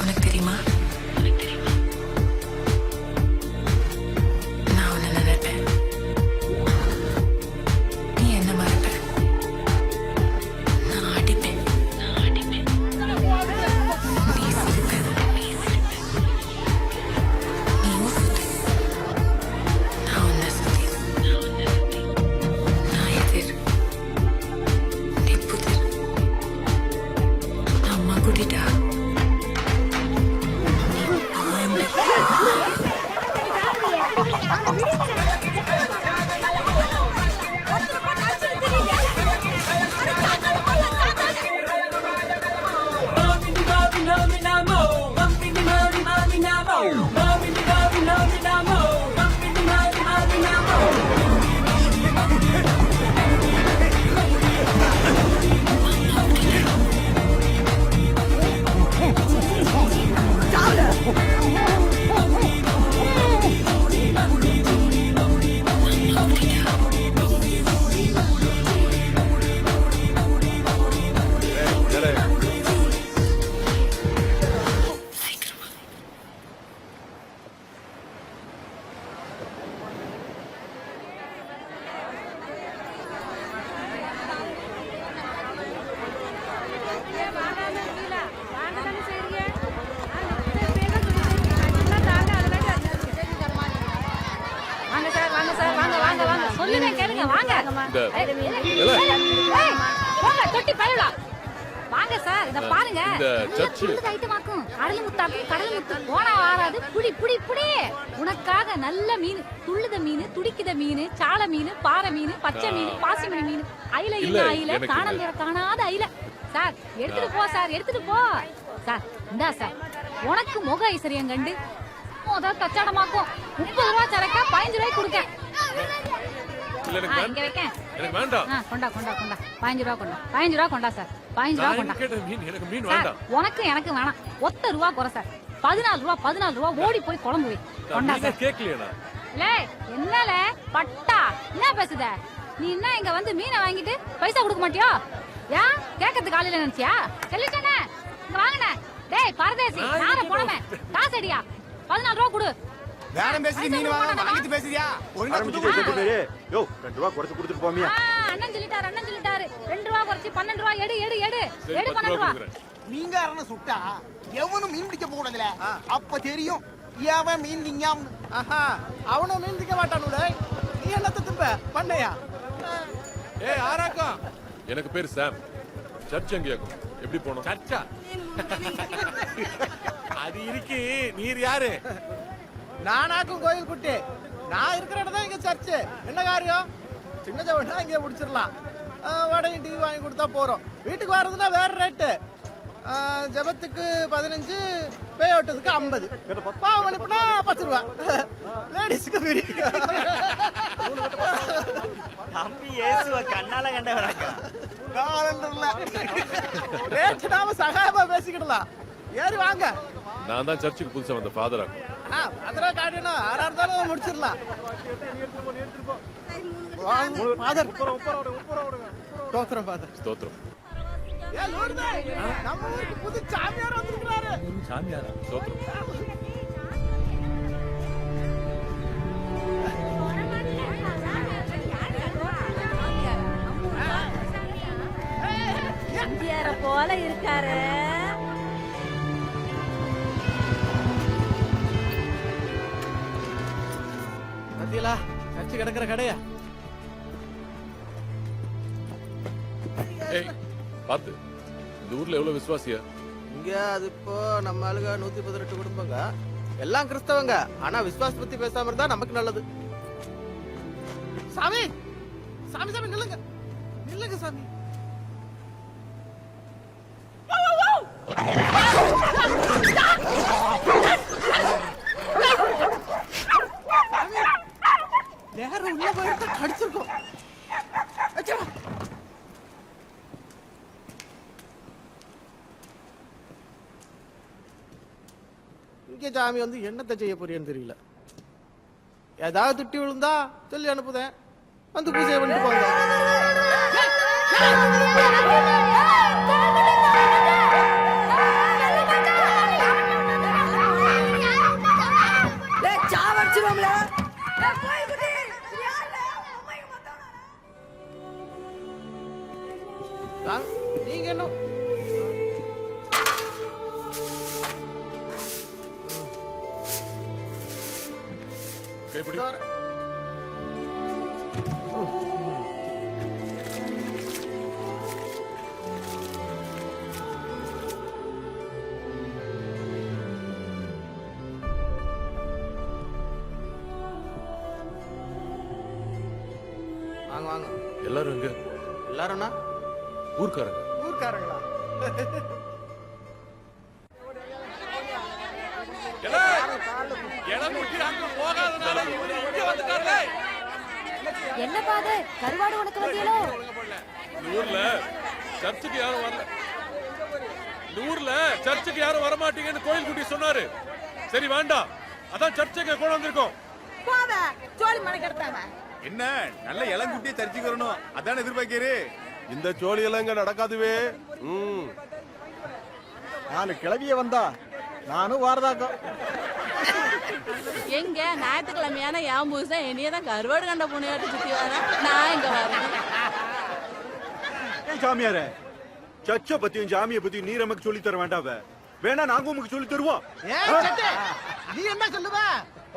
உனக்கு தெரியுமா நான் உன்னை நினைப்பேன், நீ என்ன மறப்ப, நான் அடிப்பேன், நீ சிரிப்ப, நீ ஊசுது, நான் உன்னை சுத்தி, நான் எதிர், நீ புதிர், நான் மகுடிடா. வாங்க சார், இத பாருங்க. கடல் முத்து போனா வாராது. புடி புடி புடி. உனக்காக நல்ல மீன், துள்ளுத மீன், துடிக்குத மீன், சால மீன், பாறை மீன், பச்சை மீன், பாசி மீன், ஐல இல்ல ஐல, காணாத ஐல. சார் எடுத்துட்டு போ சார், எடுத்துட்டு போ சார். இந்தா சார், உனக்கு முக ஐஸ்வர்யம் கண்டு முதல் கச்சாடமாக்கும் 30 ரூபா சரக்கா 15 ரூபாய்க்கு கொடுக்க. இங்க வைக்க. எனக்கு வேண்டாம். கொண்டா கொண்டா கொண்டா 15 ரூபா கொண்டா, 15 ரூபா கொண்டா சார், 15 ரூபா கொண்டா. எனக்கு மீன் வேண்டாம். உனக்கு எனக்கு வேணாம். ஒத்த ரூபா குறை சார். 14 ரூபா ஓடி போய் குழம்பு வை. கொண்டா சார். கேக்கலையா? லே என்னல பட்டா என்ன பேசுத நீ? என்ன இங்க வந்து மீனை வாங்கிட்டு பைசா கொடுக்க மாட்டியோ? ஏன் கேட்கறதுக்கு ஆளில நினைச்சியா? சொல்லிட்டேனே இங்க வாங்கனே. டேய் பரதேசி, நானே போனமே. காசு அடியா 14 ரூபா கொடு. வேறம் பேசி மீன் வாங்கிட்டு பேசுறியா? ஒழுங்கா குடுத்து யோ 2 ரூபா குறைச்சு கொடுத்துட்டு போமியா? அண்ணன் சொல்லிட்டாரு 2 ரூபா குறைச்சு 12 ரூபா எடு 12 ரூபா. நீங்க அரன சுட்டா எவனும் மீன் பிடிக்க போகணும்ல, அப்ப தெரியும் எவன் மீன் திங்காம். அவனும் மீன் திங்க மாட்டானுடே. நீ என்னத்த திம்ப பண்ணையா? ஏய் ஆராக்கா, எனக்கு பேர் சாம். சர்ச் எங்கேயாக்கும்? எப்படி போனோம்? சர்ச்சா அது இருக்கு. நீர் யாரு? நானாக்கும் கோயில் குட்டி. நான் இருக்கிற இடம் தான் இங்க சர்ச்சு. என்ன காரியம்? சின்ன ஜவனா இங்கே முடிச்சிடலாம். வடையும் டீ வாங்கி கொடுத்தா போறோம். வீட்டுக்கு வர்றதுன்னா வேற ரேட்டு. ஜபத்துக்கு 15, பேய் ஓட்டத்துக்கு 50, பாவம் அனுப்புனா 10 ரூபா. லேடிஸ்க்கு ஃப்ரீ. தம்பி இயேசுவ கண்ணால கண்டவராங்க. காலண்டர்ல ரேட் நாம சகாயமா பேசிக்கிடலாம். ஏறி வாங்க. நான் தான் சர்ச்சுக்கு புதுசா வந்த ஃபாதரா. அதெல்லாம் காட்டினா ஆறா இருந்தாலும் முடிச்சிடலாம். ஸ்தோத்திரம் ஃபாதர். ஸ்தோத்திரம். நம்ம ஊருக்கு புது சாமியார் வந்திருக்கிறாரு. சாமியாரா? ஸ்தோத்திரம். சாமியார போல இருக்காரு. பத்தியலா சர்ச்சு கிடக்குற கடையா? ஏய் பாத்து, இந்த ஊர்ல எவ்வளவு விசுவாசியா? இங்க அது இப்போ நம்ம ஆளுங்க 118 குடும்பங்க. எல்லாம் கிறிஸ்தவங்க. ஆனா விசுவாச பத்தி பேசாம இருந்தா நமக்கு நல்லது. சாமி சாமி சாமி நில்லுங்க நில்லுங்க சாமி. நேரம் உள்ள போயிட்டு கடிச்சிருக்கோம். ஐக்கிய சாமி வந்து என்னத்தை செய்ய போறியன்னு தெரியல. ஏதாவது திட்டி விழுந்தா சொல்லி அனுப்புதேன், வந்து பூஜை பண்ணிட்டு போங்க. நீங்க என்ன கைப்பிடி. வாங்க வாங்க. எல்லாரும் எங்க? எல்லாரும்னா ஊர்க்காரங்க. ஊர்க்காரங்களா? என்ன பாது கருவாடு உனக்கு வந்தியலோ? ஊர்ல சர்ச்சுக்கு யாரும் வரல. ஊர்ல சர்ச்சுக்கு யாரும் வர மாட்டீங்கன்னு கோயில் குட்டி சொன்னாரு. சரி வேண்டாம், அதான் சர்ச்சுக்கு கூட வந்திருக்கோம். போவ சோழி மணக்கறதாவ. என்ன நல்ல இளங்குட்டியை சர்ச்சுக்கு வரணும் அதான எதிர்பார்க்கிறே. இந்த ஜோலி எல்லாம் இங்க நடக்காதுவே. 4 கிளவிய வந்தா நானும் வாரதாக்கம். எங்க ஞாயிற்றுக்கிழமையான என் புதுசா என்னையதான் கருவாடு கண்ட புனையாட்டு சுத்தி வர நான் இங்க வரேன். சாமியாரே, சர்ச்சை பத்தியும் ஜாமிய பத்தியும் நீ நமக்கு சொல்லி தர வேண்டாவ. வேணா நாங்க உங்களுக்கு சொல்லி தருவோம். நீ என்ன சொல்லுவ?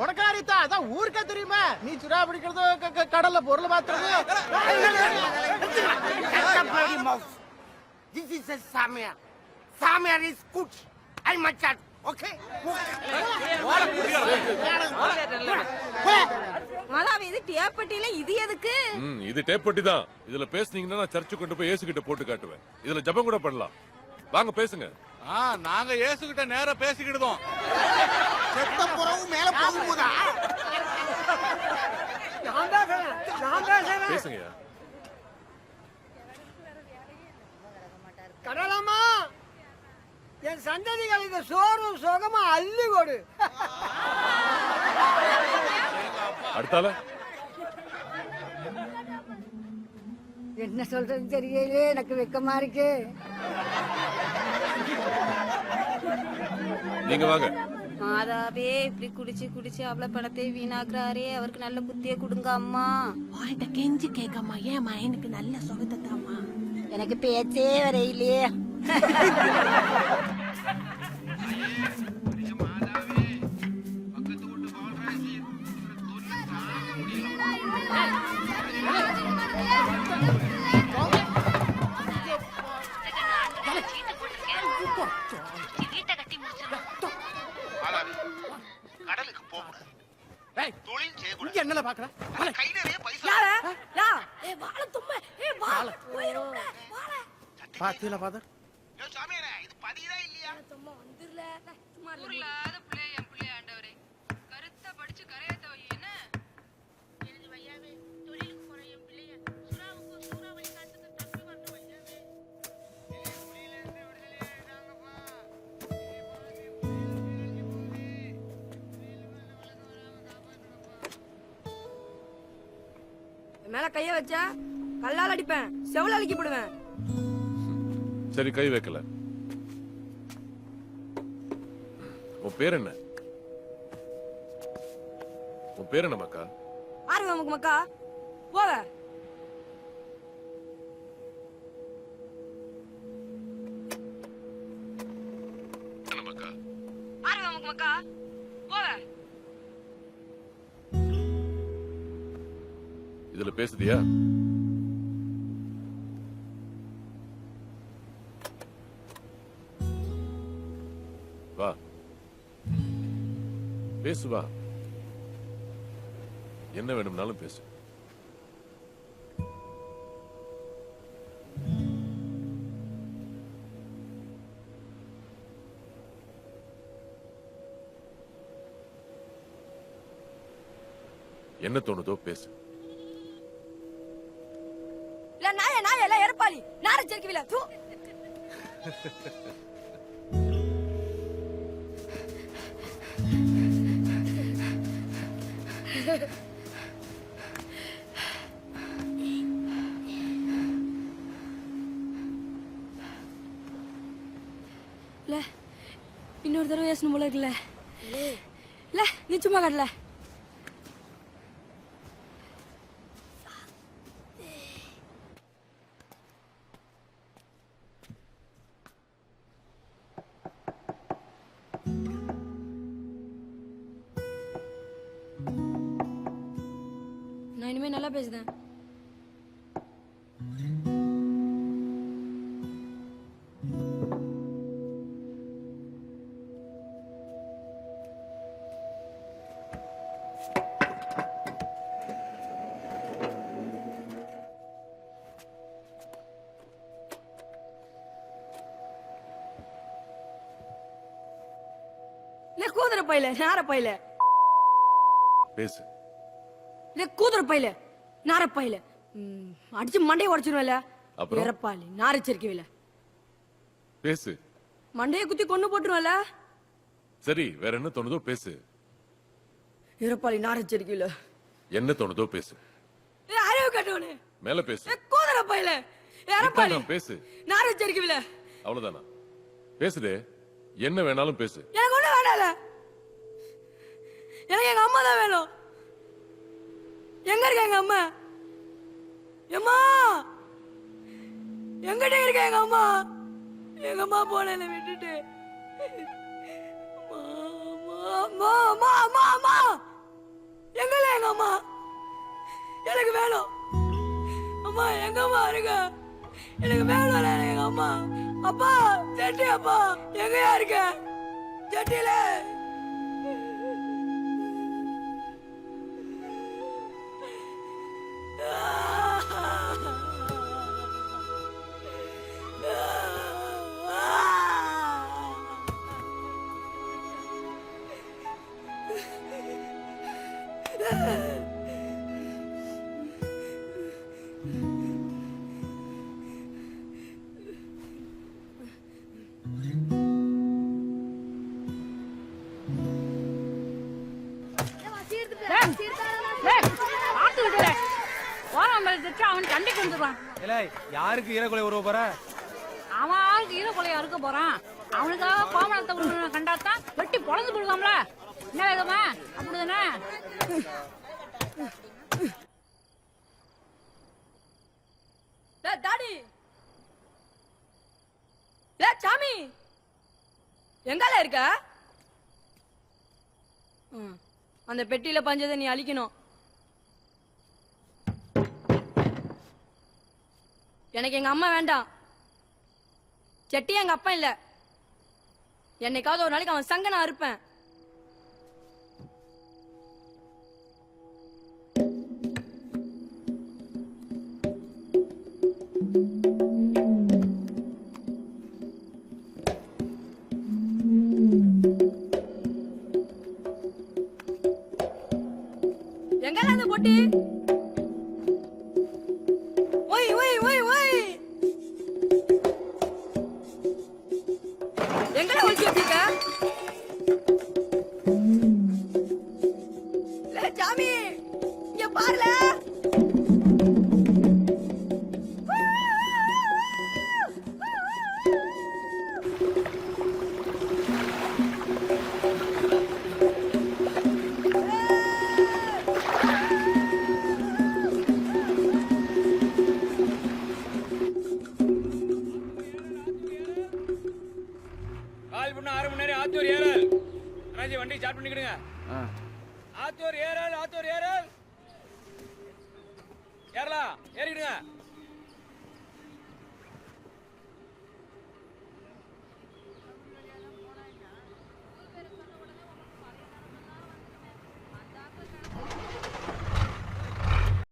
உனக்காரித்தா அதான் ஊருக்கே தெரியுமா? நீ சுறா பிடிக்கிறது, கடல்ல பொருள் மாத்துறது. This is a Samir. Samir is good. I must chat. Okay? மாதாவி இது டேப்பட்டியில இது எதுக்கு? இது டேப்பட்டி தான். இதுல பேசுனீங்கன்னா நான் சர்ச்சு கொண்டு போய் இயேசு கிட்ட போட்டு காட்டுவேன். இதுல ஜெபம் கூட பண்ணலாம். வாங்க பேசுங்க. நாங்க இயேசு கிட்ட நேரா பேசிக்கிடுதோம். செத்த புறவு மேல போகும்போதா? பேசுங்கயா. கடலாமா என் சந்ததிகளுக்கு சோறும் சுகமா அள்ளி கொடு. அடுத்தால என்ன சொல்றது தெரியல, எனக்கு வெக்கமா இருக்கு. நீங்க வாங்க. மாதாவே இப்படி குடிச்சு குடிச்சு அவ்வளவு பணத்தை வீணாக்குறாரே, அவருக்கு நல்ல புத்திய கொடுங்க அம்மா. வாங்கிட்ட கெஞ்சி கேக்கம்மா, ஏன் எனக்கு நல்ல சுகத்தை தாம்மா. எனக்கு பேச்சே வரையிலே. கடலுக்கு போகக்கூடாது. தொழில் செய்யக்கூடாது. என்னல பாக்குற? கை நிறைய பைசா. பாத்தீங்களா ஃபாதர்? சாமியாரே இது பதிதா இல்லையா? ஊர்லாத பிள்ளை என் பிள்ளை ஆண்டவரே, கருத்தா படிச்சு கரையாத்த வை. என்ன எழுதி வையாவே, தொழிலுக்கு போற என் பிள்ளைய சுறாவுக்கு சூறாவளி காத்துக்கு தப்பி வரணும் வையாவே. மேல கைய வச்சா கல்லால் அடிப்பேன், செவுல அடிக்கி போடுவேன். சரி, கை வைக்கல. உன் பேர் என்ன? உன் பேர் என்ன மக்கா? ஆறு நமக்கு மக்கா போவ. மக்கா ஆறு நமக்கு மக்கா போவ. இதுல பேசுதியா? வா பேசு, வா. என்ன வேணும்னாலும் பேசு. என்ன தோணுதோ பேசு. இல்ல நாய நாய எல்லாம் எரப்பாளி நார ஜெர்க்கிவில தூ. இன்னொரு தடவை ஏசணும் போல இருக்குல்ல இல்ல நீ சும்மா காட்டல நான் இனிமே நல்லா பேசுறேன். கூதுற பையில நார பையில பேசு. கூதுற பையில நார பையில அடிச்சு மண்டையை உடைச்சிருவேல. அப்புறம் இறப்பாளி நாரச்சரிக்கவில பேசு. மண்டையை குத்தி கொண்டு போட்டுருவேல. சரி, வேற என்ன தோணுதோ பேசு. இறப்பாளி நாரச்சரிக்கவில என்ன தோணுதோ பேசு. அறிவு கட்டவனே மேல பேசு. கூதுற பையில இறப்பாளி பேசு. நாரச்சரிக்கவில அவ்வளவுதானா? பேசுடே. என்ன வேணாலும் பேசு. எனக்கு ஒண்ணு வேணால. எனக்கு எங்க அம்மா தான் வேணும். எங்க இருக்க எங்க அம்மா? அம்மா எங்கிட்ட இருக்க எங்க அம்மா? எங்க அம்மா போன விட்டுட்டு எங்கல எங்க அம்மா? எனக்கு வேணும் அம்மா. எங்க அம்மா இருக்க? எனக்கு வேணும் எங்க அம்மா. அப்பா செட்டி அப்பா எங்கயா இருக்க? செட்டியில அவன் கண்டிக்கு வந்துடுவான். யாருக்கு ஈரக்குலை உருவ போற? அவன் ஆளுக்கு ஈரக்குலையா இருக்க போறான். அவனுக்காக கோமணத்தை கண்டாத்தான் வெட்டி பொழந்து போடுவாம்ல. என்ன வேகமா அப்படிதானே? டாடி சாமி எங்கால இருக்க? அந்த பெட்டியில பஞ்சதை நீ அழிக்கணும். எனக்கு எங்க அம்மா வேண்டாம். செட்டி எங்க அப்பா இல்ல. என்னைக்காவது ஒரு நாளைக்கு அவன் சங்க நான் இருப்பேன். எங்கல அந்த பொட்டி? ஓய் ஓய் ஓய் ஓய் எங்கல ஒளிச்சு வச்சிருக்க? சாமி இங்க பாருல. ஆத்தூர் ஏறல். ராஜி வண்டி ஸ்டார்ட் பண்ணிக்கிடுங்க. ஆத்தூர் ஏறல், ஆத்தூர் ஏறல். ஏறலாம், ஏறிடுங்க.